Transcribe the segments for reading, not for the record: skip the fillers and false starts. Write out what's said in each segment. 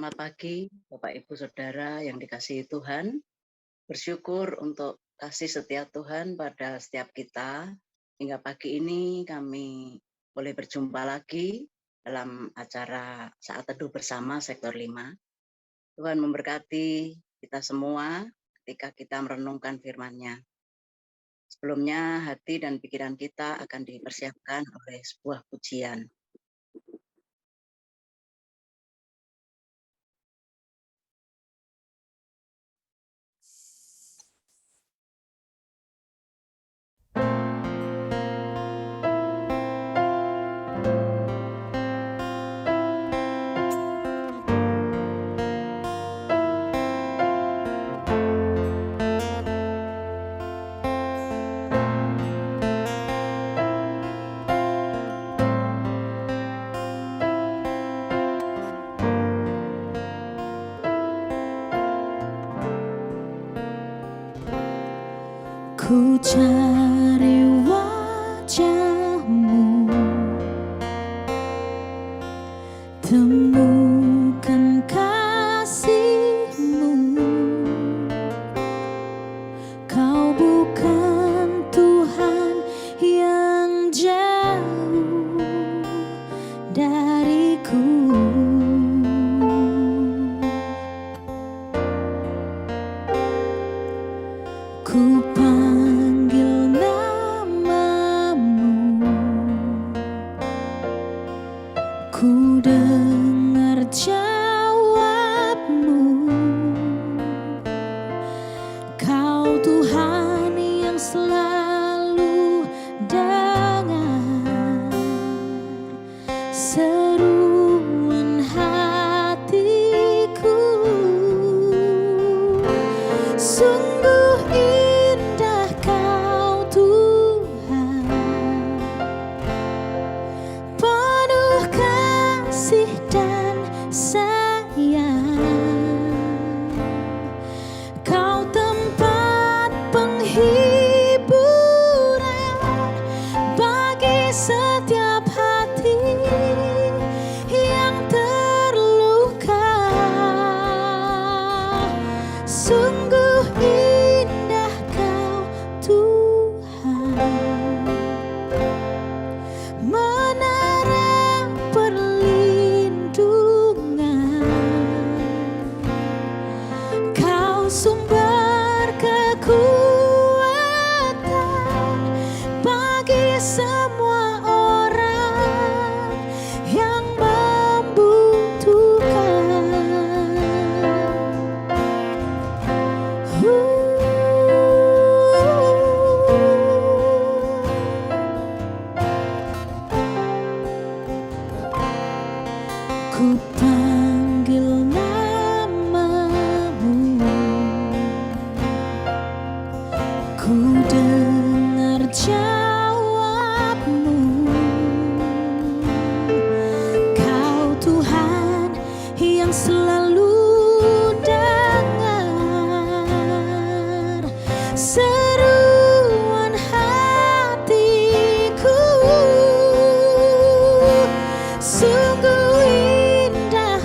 Selamat pagi, Bapak Ibu Saudara yang dikasihi Tuhan. Bersyukur untuk kasih setia Tuhan pada setiap kita. Hingga pagi ini kami boleh berjumpa lagi dalam acara Saat Teduh Bersama Sektor 5. Tuhan memberkati kita semua ketika kita merenungkan firman-Nya. Sebelumnya hati dan pikiran kita akan dipersiapkan oleh sebuah pujian. Ku cari wajah-Mu, temukan kasih-Mu. Kau bukan Tuhan yang jauh dariku. Ku panggil nama-Mu, ku dengar jawab-Mu. Kau Tuhan yang selalu dengar seruan hatiku. Sungguh indah Kau Tuhan, penuh kasih dan sayang. Kau tempat penghiburan bagi setiap hati yang terluka. Sungguh indah Kau Tuhan, menara perlindungan. Kau sumber kekuatan bagi semua orang yang membutuhkan. Ku panggil nama-Mu, ku dengar jawab-Mu. Kau Tuhan yang selalu dengar seruan hatiku. Sungguh indah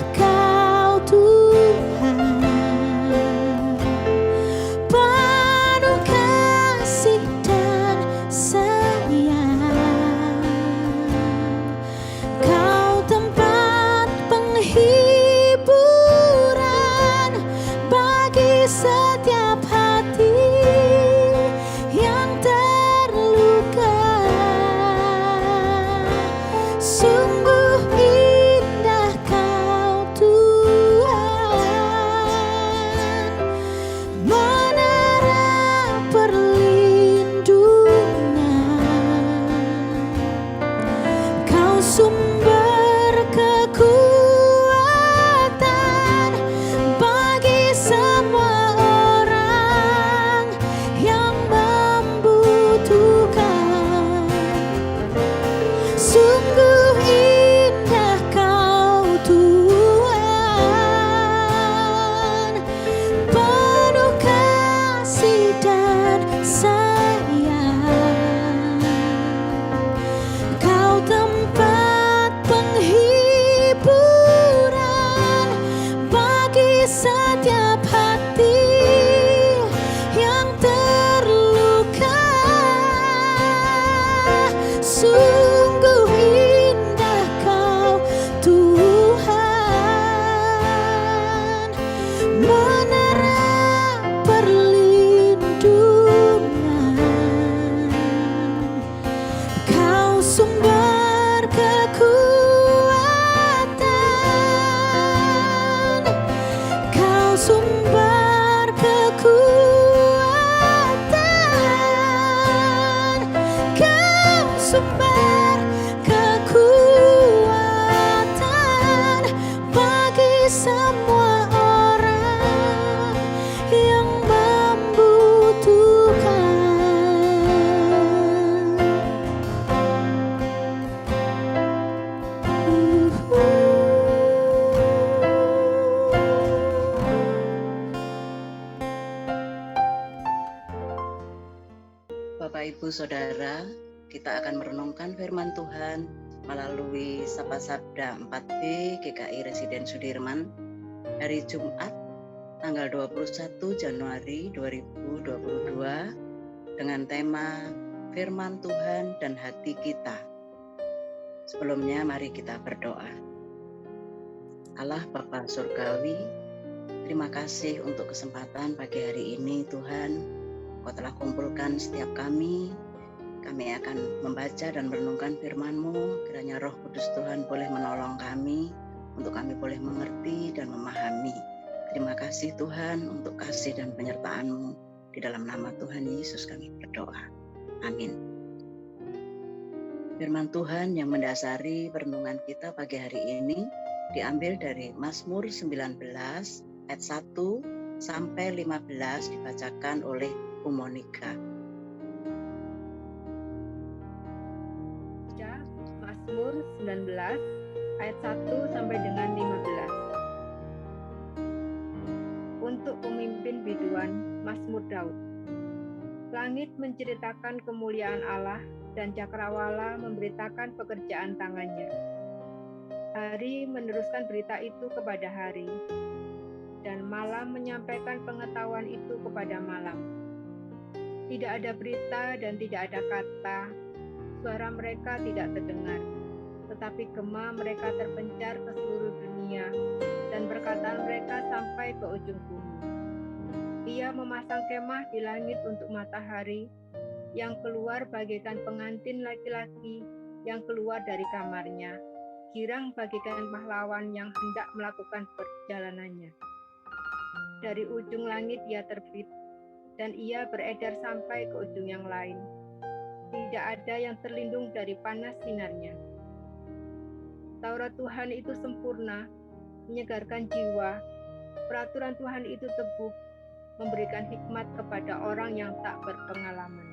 Ibu Saudara, kita akan merenungkan firman Tuhan melalui Sapa Sabda 4B GKI Residen Sudirman hari Jumat tanggal 21 Januari 2022 dengan tema Firman Tuhan dan Hati Kita. Sebelumnya mari kita berdoa. Allah Bapa Surgawi, terima kasih untuk kesempatan pagi hari ini Tuhan. Kau telah kumpulkan setiap kami akan membaca dan merenungkan firman-Mu, kiranya Roh Kudus Tuhan boleh menolong kami, untuk kami boleh mengerti dan memahami. Terima kasih Tuhan untuk kasih dan penyertaan-Mu. Di dalam nama Tuhan Yesus kami berdoa. Amin. Firman Tuhan yang mendasari perenungan kita pagi hari ini diambil dari Mazmur 19 ayat 1 sampai 15 dibacakan oleh Bu Monica. Mazmur 19 ayat 1 sampai dengan 15. Untuk pemimpin biduan, Mazmur Daud. Langit menceritakan kemuliaan Allah dan cakrawala memberitakan pekerjaan tangannya. Hari meneruskan berita itu kepada hari, dan malam menyampaikan pengetahuan itu kepada malam. Tidak ada berita dan tidak ada kata, suara mereka tidak terdengar, tetapi gema mereka terpencar ke seluruh dunia, dan perkataan mereka sampai ke ujung bumi. Ia memasang kemah di langit untuk matahari, yang keluar bagaikan pengantin laki-laki yang keluar dari kamarnya, girang bagaikan pahlawan yang hendak melakukan perjalanannya. Dari ujung langit ia terbit, dan ia beredar sampai ke ujung yang lain. Tidak ada yang terlindung dari panas sinarnya. Taurat Tuhan itu sempurna, menyegarkan jiwa. Peraturan Tuhan itu teguh, memberikan hikmat kepada orang yang tak berpengalaman.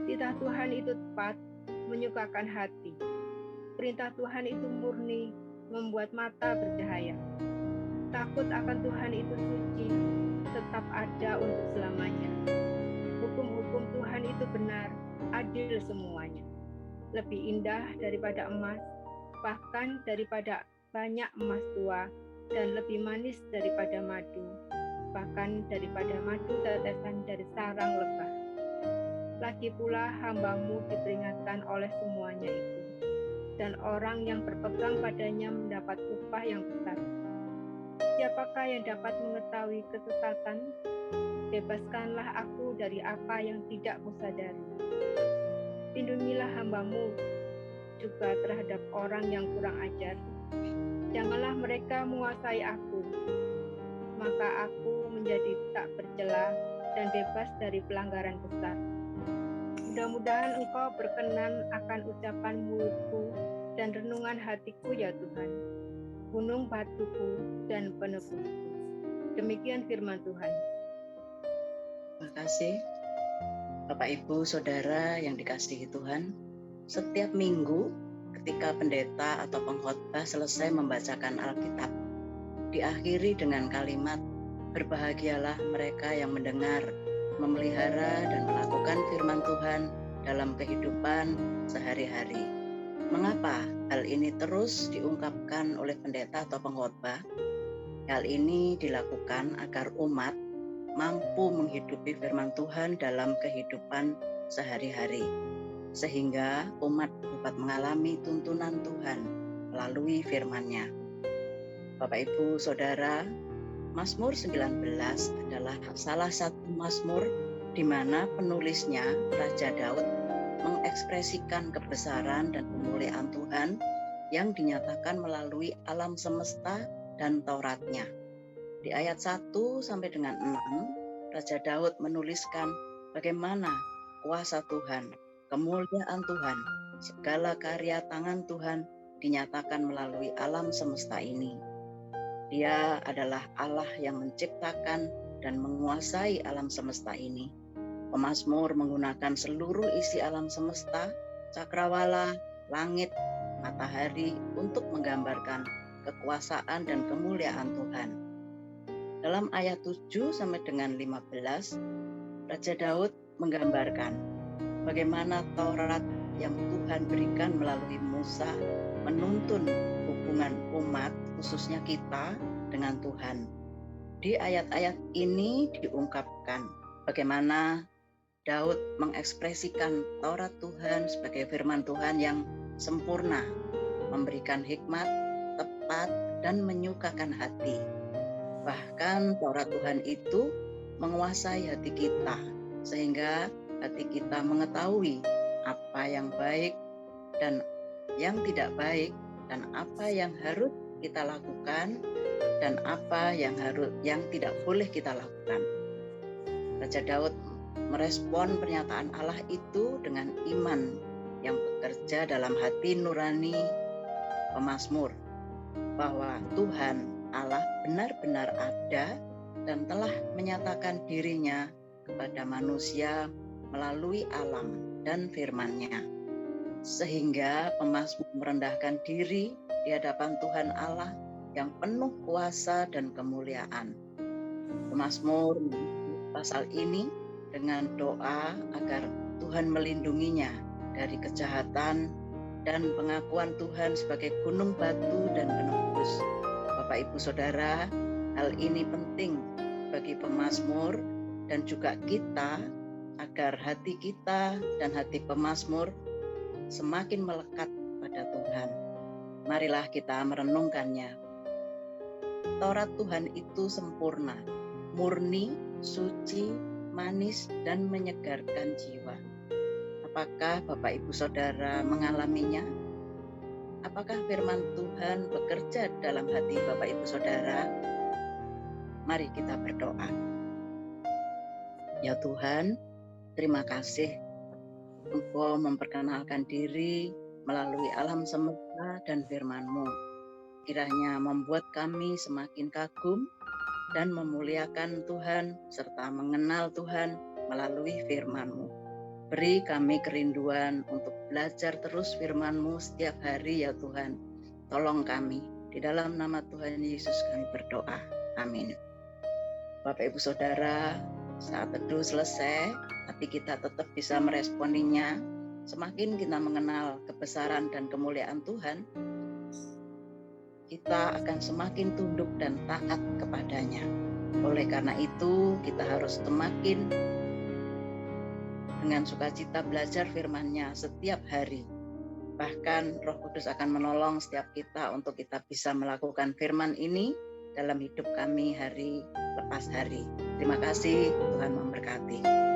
Titah Tuhan itu tepat, menyukakan hati. Perintah Tuhan itu murni, membuat mata bercahaya. Takut akan Tuhan itu suci, tetap ada untuk selamanya. Hukum-hukum Tuhan itu benar, adil semuanya. Lebih indah daripada emas, bahkan daripada banyak emas tua, dan lebih manis daripada madu, bahkan daripada madu tetesan dari sarang lebah. Lagi pula hamba-Mu diperingatkan oleh semuanya itu, dan orang yang berpegang padanya mendapat upah yang besar. Siapakah yang dapat mengetahui kesesatan? Bebaskanlah aku dari apa yang tidak kusadari. Lindungilah hamba-Mu juga terhadap orang yang kurang ajar. Janganlah mereka menguasai aku, maka aku menjadi tak bercela dan bebas dari pelanggaran besar. Mudah-mudahan Engkau berkenan akan ucapan mulutku dan renungan hatiku ya Tuhan, gunung batuku dan penebusku. Demikian firman Tuhan. Terima kasih Bapak Ibu Saudara yang dikasihi Tuhan. Setiap minggu ketika pendeta atau pengkhotbah selesai membacakan Alkitab, diakhiri dengan kalimat, berbahagialah mereka yang mendengar, memelihara dan melakukan firman Tuhan dalam kehidupan sehari-hari. Mengapa hal ini terus diungkapkan oleh pendeta atau pengkhotbah? Hal ini dilakukan agar umat mampu menghidupi firman Tuhan dalam kehidupan sehari-hari, sehingga umat dapat mengalami tuntunan Tuhan melalui firman-Nya. Bapak Ibu Saudara, Mazmur 19 adalah salah satu mazmur di mana penulisnya, Raja Daud, mengekspresikan kebesaran dan kemuliaan Tuhan yang dinyatakan melalui alam semesta dan Tauratnya. Di ayat 1 sampai dengan 6, Raja Daud menuliskan bagaimana kuasa Tuhan, kemuliaan Tuhan, segala karya tangan Tuhan dinyatakan melalui alam semesta ini. Dia adalah Allah yang menciptakan dan menguasai alam semesta ini. Pemazmur menggunakan seluruh isi alam semesta, cakrawala, langit, matahari untuk menggambarkan kekuasaan dan kemuliaan Tuhan. Dalam ayat 7 sampai dengan 15, Raja Daud menggambarkan bagaimana Taurat yang Tuhan berikan melalui Musa menuntun hubungan umat, khususnya kita, dengan Tuhan. Di ayat-ayat ini diungkapkan bagaimana Daud mengekspresikan Taurat Tuhan sebagai firman Tuhan yang sempurna, memberikan hikmat, tepat, dan menyukakan hati. Bahkan Taurat Tuhan itu menguasai hati kita, sehingga hati kita mengetahui apa yang baik dan yang tidak baik, dan apa yang harus kita lakukan dan apa yang tidak boleh kita lakukan. Raja Daud merespon pernyataan Allah itu dengan iman yang bekerja dalam hati nurani pemazmur, bahwa Tuhan Allah benar-benar ada dan telah menyatakan dirinya kepada manusia melalui alam dan firman-Nya. Sehingga pemazmur merendahkan diri di hadapan Tuhan Allah yang penuh kuasa dan kemuliaan. Pemazmur pasal ini dengan doa agar Tuhan melindunginya dari kejahatan dan pengakuan Tuhan sebagai gunung batu dan penebus. Bapak Ibu Saudara, hal ini penting bagi pemazmur dan juga kita, agar hati kita dan hati pemazmur semakin melekat pada Tuhan. Marilah kita merenungkannya. Taurat Tuhan itu sempurna, murni, suci, manis, dan menyegarkan jiwa. Apakah Bapak Ibu Saudara mengalaminya? Apakah firman Tuhan bekerja dalam hati Bapak Ibu Saudara? Mari kita berdoa. Ya Tuhan, terima kasih Engkau memperkenalkan diri melalui alam semesta dan firman-Mu. Kiranya membuat kami semakin kagum dan memuliakan Tuhan serta mengenal Tuhan melalui firman-Mu. Beri kami kerinduan untuk belajar terus firman-Mu setiap hari ya Tuhan. Tolong kami, di dalam nama Tuhan Yesus kami berdoa. Amin. Bapak Ibu Saudara, saat teduh selesai, tapi kita tetap bisa meresponinya. Semakin kita mengenal kebesaran dan kemuliaan Tuhan, kita akan semakin tunduk dan taat kepadanya. Oleh karena itu, kita harus semakin dengan sukacita belajar firman-Nya setiap hari. Bahkan Roh Kudus akan menolong setiap kita untuk kita bisa melakukan firman ini dalam hidup kami hari lepas hari. Terima kasih, Tuhan memberkati.